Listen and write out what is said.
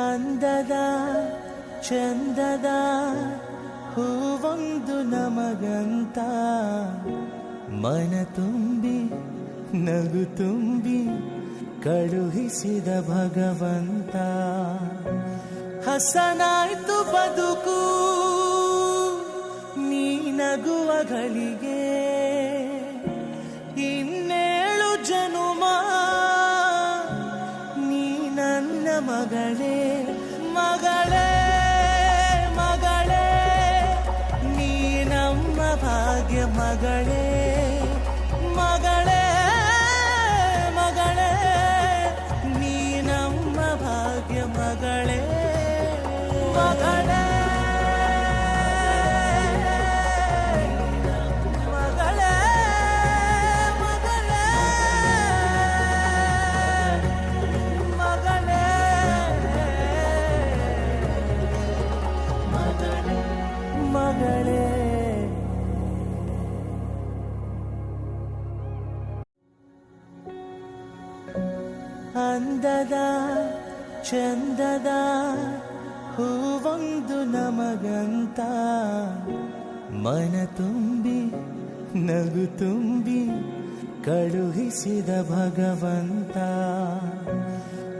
ಅಂದದ ಚಂದದ ಹೂವೊಂದು ನಮಗಂತ ಮನ ತುಂಬಿ ನಗು ತುಂಬಿ ಕಳುಹಿಸಿದ ಭಗವಂತ. ಹಸನಾಯ್ತು ಬದುಕು ನೀ ನಗುವ ಗಳಿಗೆ, ಇನ್ನೇಳು ಜನುಮ ನೀ ನನ್ನ ಮಗಳೇ ಮಗಳೇ ಮಗಳೇ, ನೀ ನಮ್ಮ ಭಾಗ್ಯ ಮಗಳೇ ಮಗಳೇ ಮಗಳೇ, ನೀ ನಮ್ಮ ಭಾಗ್ಯ ಮಗಳೇ ಮಗಳೇ ಮಗಳೇ ಮಗಳೇ ಮಗಳೇ ಮಗಳೇ. ಅಂದದ ಚಂದದ ಹೂವೊಂದು ನಮಗಂತ ಮನ ತುಂಬಿ ನಗು ತುಂಬಿ ಕಳುಹಿಸಿದ ಭಗವಂತ.